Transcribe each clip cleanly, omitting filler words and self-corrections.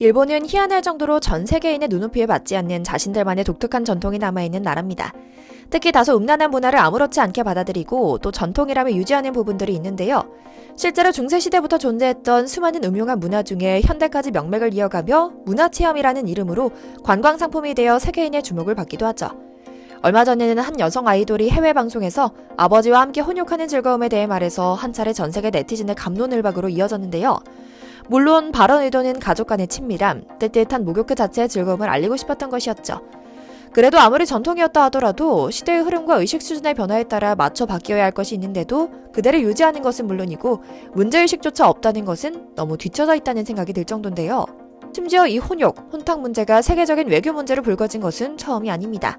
일본은 희한할 정도로 전 세계인의 눈높이에 맞지 않는 자신들만의 독특한 전통이 남아있는 나라입니다. 특히 다소 음란한 문화를 아무렇지 않게 받아들이고 또 전통이라며 유지하는 부분들이 있는데요. 실제로 중세시대부터 존재했던 수많은 음흉한 문화 중에 현대까지 명맥을 이어가며 문화체험이라는 이름으로 관광상품이 되어 세계인의 주목을 받기도 하죠. 얼마 전에는 한 여성 아이돌이 해외 방송에서 아버지와 함께 혼욕하는 즐거움에 대해 말해서 한 차례 전 세계 네티즌의 갑론을박으로 이어졌는데요. 물론 발언 의도는 가족 간의 친밀함, 뜨뜻한 목욕 그 자체의 즐거움을 알리고 싶었던 것이었죠. 그래도 아무리 전통이었다 하더라도 시대의 흐름과 의식 수준의 변화에 따라 맞춰 바뀌어야 할 것이 있는데도 그대로 유지하는 것은 물론이고 문제의식조차 없다는 것은 너무 뒤처져 있다는 생각이 들 정도인데요. 심지어 이 혼욕, 혼탁 문제가 세계적인 외교 문제로 불거진 것은 처음이 아닙니다.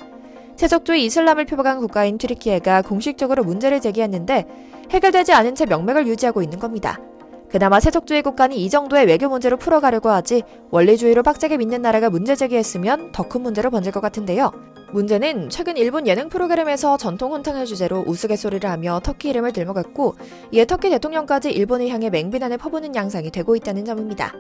세속주의 이슬람을 표방한 국가인 튀르키예가 공식적으로 문제를 제기했는데 해결되지 않은 채 명맥을 유지하고 있는 겁니다. 그나마 세속주의 국가는 이 정도의 외교 문제로 풀어가려고 하지 원리주의로 빡세게 믿는 나라가 문제 제기했으면 더 큰 문제로 번질 것 같은데요. 문제는 최근 일본 예능 프로그램에서 전통 혼탕을 주제로 우스갯소리를 하며 터키 이름을 들먹었고 이에 터키 대통령까지 일본을 향해 맹비난을 퍼부는 양상이 되고 있다는 점입니다.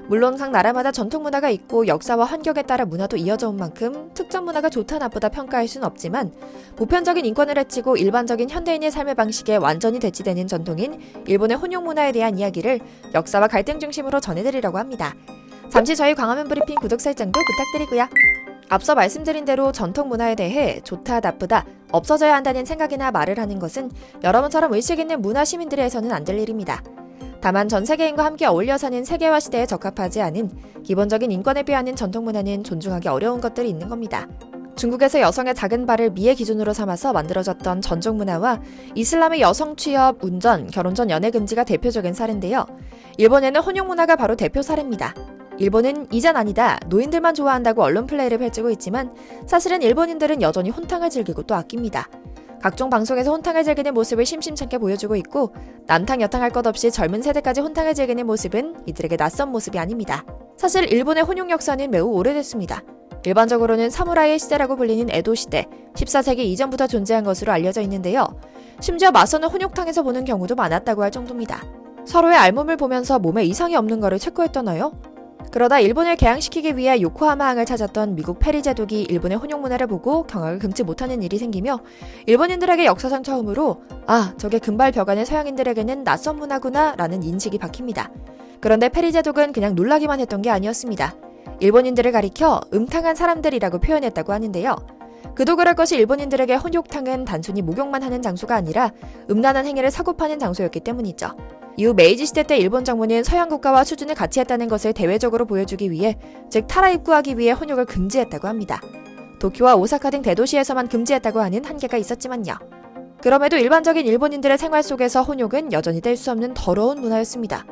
물론 각 나라마다 전통 문화가 있고 역사와 환경에 따라 문화도 이어져 온 만큼 특정 문화가 좋다 나쁘다 평가할 수는 없지만 보편적인 인권을 해치고 일반적인 현대인의 삶의 방식에 완전히 대치되는 전통인 일본의 혼용 문화에 대한 이야기를 역사와 갈등 중심으로 전해드리려고 합니다. 잠시 저희 광화문 브리핑 구독 설정도 부탁드리고요. 앞서 말씀드린 대로 전통 문화에 대해 좋다 나쁘다 없어져야 한다는 생각이나 말을 하는 것은 여러분처럼 의식 있는 문화 시민들이 해서는 안 될 일입니다. 다만 전 세계인과 함께 어울려 사는 세계화 시대에 적합하지 않은 기본적인 인권에 비하는 전통 문화는 존중하기 어려운 것들이 있는 겁니다. 중국에서 여성의 작은 발을 미의 기준으로 삼아서 만들어졌던 전종 문화와 이슬람의 여성 취업, 운전, 결혼 전 연애 금지가 대표적인 사례인데요. 일본에는 혼용 문화가 바로 대표 사례입니다. 일본은 이젠 아니다, 노인들만 좋아한다고 언론 플레이를 펼치고 있지만 사실은 일본인들은 여전히 혼탕을 즐기고 또 아낍니다. 각종 방송에서 혼탕을 즐기는 모습을 심심찮게 보여주고 있고 남탕 여탕 할 것 없이 젊은 세대까지 혼탕을 즐기는 모습은 이들에게 낯선 모습이 아닙니다. 사실 일본의 혼용 역사는 매우 오래됐습니다. 일반적으로는 사무라이의 시대라고 불리는 에도 시대, 14세기 이전부터 존재한 것으로 알려져 있는데요. 심지어 맞서는 혼욕탕에서 보는 경우도 많았다고 할 정도입니다. 서로의 알몸을 보면서 몸에 이상이 없는 거를 체크했더나요? 그러다 일본을 개항시키기 위해 요코하마항을 찾았던 미국 페리 제독이 일본의 혼용 문화를 보고 경악을 금치 못하는 일이 생기며 일본인들에게 역사상 처음으로 저게 금발 벽안의 서양인들에게는 낯선 문화구나 라는 인식이 박힙니다. 그런데 페리 제독은 그냥 놀라기만 했던 게 아니었습니다. 일본인들을 가리켜 음탕한 사람들이라고 표현했다고 하는데요. 그도 그럴 것이 일본인들에게 혼욕탕은 단순히 목욕만 하는 장소가 아니라 음란한 행위를 사고파는 장소였기 때문이죠. 이후 메이지 시대 때 일본 정부는 서양 국가와 수준을 같이 했다는 것을 대외적으로 보여주기 위해, 즉 타라 입구하기 위해 혼욕을 금지했다고 합니다. 도쿄와 오사카 등 대도시에서만 금지했다고 하는 한계가 있었지만요. 그럼에도 일반적인 일본인들의 생활 속에서 혼욕은 여전히 뗄 수 없는 더러운 문화였습니다.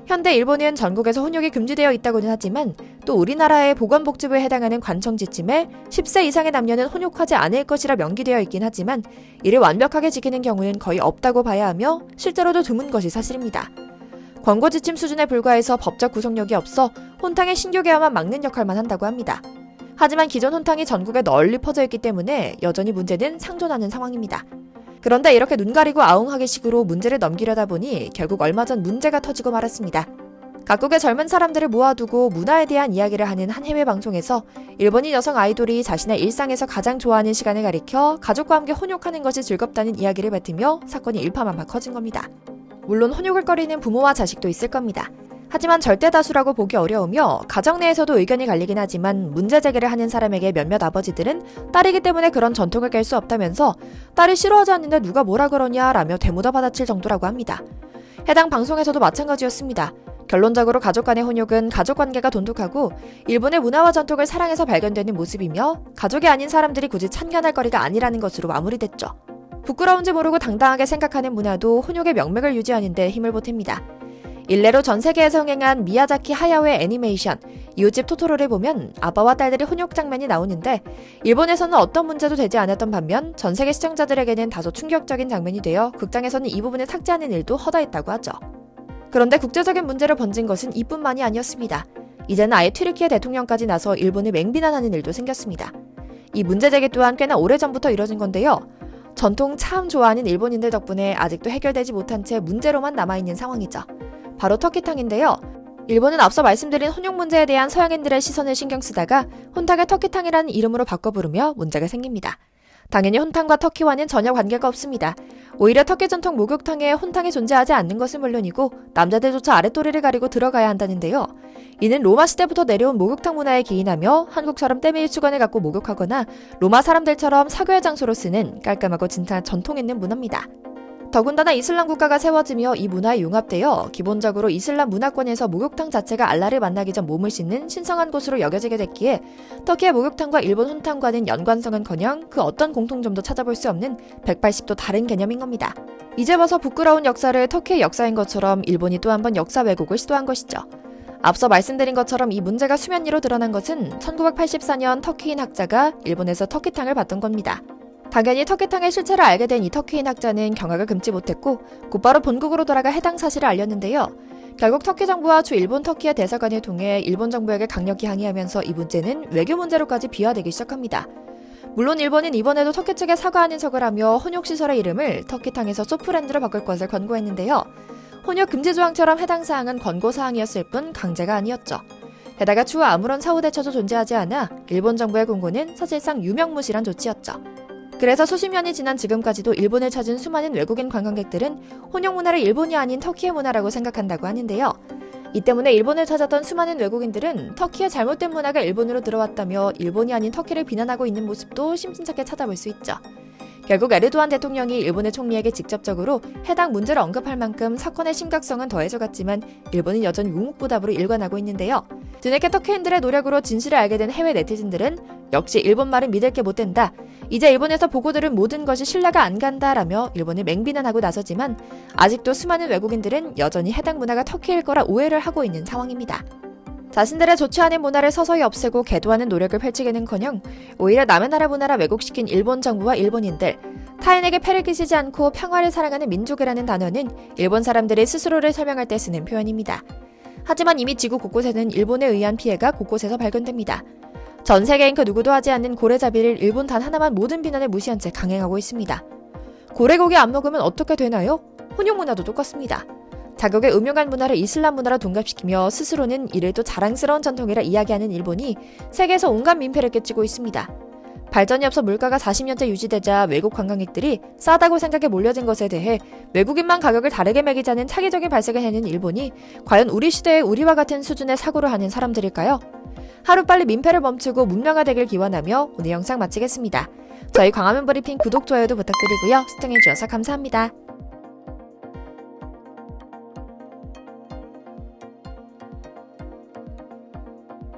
현대 일본은 전국에서 혼욕이 금지되어 있다고는 하지만 또 우리나라의 보건복지부에 해당하는 관청 지침에 10세 이상의 남녀는 혼욕하지 않을 것이라 명기되어 있긴 하지만 이를 완벽하게 지키는 경우는 거의 없다고 봐야 하며 실제로도 드문 것이 사실입니다. 권고 지침 수준에 불과해서 법적 구속력이 없어 혼탕의 신규개화만 막는 역할만 한다고 합니다. 하지만 기존 혼탕이 전국에 널리 퍼져 있기 때문에 여전히 문제는 상존하는 상황입니다. 그런데 이렇게 눈 가리고 아웅하기 식으로 문제를 넘기려다 보니 결국 얼마 전 문제가 터지고 말았습니다. 각국의 젊은 사람들을 모아두고 문화에 대한 이야기를 하는 한 해외 방송에서 일본인 여성 아이돌이 자신의 일상에서 가장 좋아하는 시간을 가리켜 가족과 함께 혼욕하는 것이 즐겁다는 이야기를 뱉으며 사건이 일파만파 커진 겁니다. 물론 혼욕을 꺼리는 부모와 자식도 있을 겁니다. 하지만 절대 다수라고 보기 어려우며 가정 내에서도 의견이 갈리긴 하지만 문제 제기를 하는 사람에게 몇몇 아버지들은 딸이기 때문에 그런 전통을 깰 수 없다면서 딸이 싫어하지 않는데 누가 뭐라 그러냐 라며 되묻어 받아칠 정도라고 합니다. 해당 방송에서도 마찬가지였습니다. 결론적으로 가족 간의 혼욕은 가족관계가 돈독하고 일본의 문화와 전통을 사랑해서 발견되는 모습이며 가족이 아닌 사람들이 굳이 참견할 거리가 아니라는 것으로 마무리됐죠. 부끄러운지 모르고 당당하게 생각하는 문화도 혼욕의 명맥을 유지하는 데 힘을 보탭니다. 일례로 전 세계에서 흥행한 미야자키 하야오의 애니메이션 이웃집 토토로를 보면 아빠와 딸들의 혼욕 장면이 나오는데 일본에서는 어떤 문제도 되지 않았던 반면 전 세계 시청자들에게는 다소 충격적인 장면이 되어 극장에서는 이 부분을 삭제하는 일도 허다했다고 하죠. 그런데 국제적인 문제로 번진 것은 이뿐만이 아니었습니다. 이제는 아예 튀르키예 대통령까지 나서 일본을 맹비난하는 일도 생겼습니다. 이 문제 제기 또한 꽤나 오래전부터 이뤄진 건데요. 전통 참 좋아하는 일본인들 덕분에 아직도 해결되지 못한 채 문제로만 남아있는 상황이죠. 바로 터키탕인데요. 일본은 앞서 말씀드린 혼용 문제에 대한 서양인들의 시선을 신경 쓰다가 혼탕을 터키탕이라는 이름으로 바꿔 부르며 문제가 생깁니다. 당연히 혼탕과 터키와는 전혀 관계가 없습니다. 오히려 터키 전통 목욕탕에 혼탕이 존재하지 않는 것은 물론이고 남자들조차 아랫도리를 가리고 들어가야 한다는데요. 이는 로마 시대부터 내려온 목욕탕 문화에 기인하며 한국처럼 때밀 수건을 갖고 목욕하거나 로마 사람들처럼 사교의 장소로 쓰는 깔끔하고 진짜 전통 있는 문화입니다. 더군다나 이슬람 국가가 세워지며 이 문화에 융합되어 기본적으로 이슬람 문화권에서 목욕탕 자체가 알라를 만나기 전 몸을 씻는 신성한 곳으로 여겨지게 됐기에 터키의 목욕탕과 일본 혼탕과는 연관성은커녕 그 어떤 공통점도 찾아볼 수 없는 180도 다른 개념인 겁니다. 이제 와서 부끄러운 역사를 터키의 역사인 것처럼 일본이 또 한 번 역사 왜곡을 시도한 것이죠. 앞서 말씀드린 것처럼 이 문제가 수면 위로 드러난 것은 1984년 터키인 학자가 일본에서 터키탕을 봤던 겁니다. 당연히 터키탕의 실체를 알게 된 이 터키인 학자는 경악을 금치 못했고 곧바로 본국으로 돌아가 해당 사실을 알렸는데요. 결국 터키 정부와 주 일본 터키의 대사관을 통해 일본 정부에게 강력히 항의하면서 이 문제는 외교 문제로까지 비화되기 시작합니다. 물론 일본은 이번에도 터키 측에 사과하는 척을 하며 혼욕시설의 이름을 터키탕에서 소프랜드로 바꿀 것을 권고했는데요. 혼욕 금지 조항처럼 해당 사항은 권고사항이었을 뿐 강제가 아니었죠. 게다가 추후 아무런 사후 대처도 존재하지 않아 일본 정부의 공고는 사실상 유명무실한 조치였죠. 그래서 수십 년이 지난 지금까지도 일본을 찾은 수많은 외국인 관광객들은 혼용 문화를 일본이 아닌 터키의 문화라고 생각한다고 하는데요. 이 때문에 일본을 찾았던 수많은 외국인들은 터키의 잘못된 문화가 일본으로 들어왔다며 일본이 아닌 터키를 비난하고 있는 모습도 심심찮게 찾아볼 수 있죠. 결국 에르도안 대통령이 일본의 총리에게 직접적으로 해당 문제를 언급할 만큼 사건의 심각성은 더해져갔지만 일본은 여전히 묵묵부답으로 일관하고 있는데요. 뒤늦게 터키인들의 노력으로 진실을 알게 된 해외 네티즌들은 역시 일본 말은 믿을 게 못 된다. 이제 일본에서 보고 들은 모든 것이 신뢰가 안 간다라며 일본을 맹비난하고 나서지만 아직도 수많은 외국인들은 여전히 해당 문화가 터키일 거라 오해를 하고 있는 상황입니다. 자신들의 좋지 않은 문화를 서서히 없애고 계도하는 노력을 펼치기는커녕 오히려 남의 나라 문화라 왜곡시킨 일본 정부와 일본인들, 타인에게 폐를 끼치지 않고 평화를 사랑하는 민족이라는 단어는 일본 사람들이 스스로를 설명할 때 쓰는 표현입니다. 하지만 이미 지구 곳곳에는 일본에 의한 피해가 곳곳에서 발견됩니다. 전 세계인 그 누구도 하지 않는 고래잡이를 일본 단 하나만 모든 비난을 무시한 채 강행하고 있습니다. 고래고기 안 먹으면 어떻게 되나요? 혼용 문화도 똑같습니다. 자국의 음흉한 문화를 이슬람 문화로 동갑시키며 스스로는 이를 또 자랑스러운 전통이라 이야기하는 일본이 세계에서 온갖 민폐를 끼치고 있습니다. 발전이 앞서 물가가 40년째 유지되자 외국 관광객들이 싸다고 생각해 몰려든 것에 대해 외국인만 가격을 다르게 매기자는 차기적인 발색을 해낸 일본이 과연 우리 시대에 우리와 같은 수준의 사고를 하는 사람들일까요? 하루빨리 민폐를 멈추고 문명화되길 기원하며 오늘 영상 마치겠습니다. 저희 광화문 브리핑 구독, 좋아요도 부탁드리고요. 시청해주셔서 감사합니다.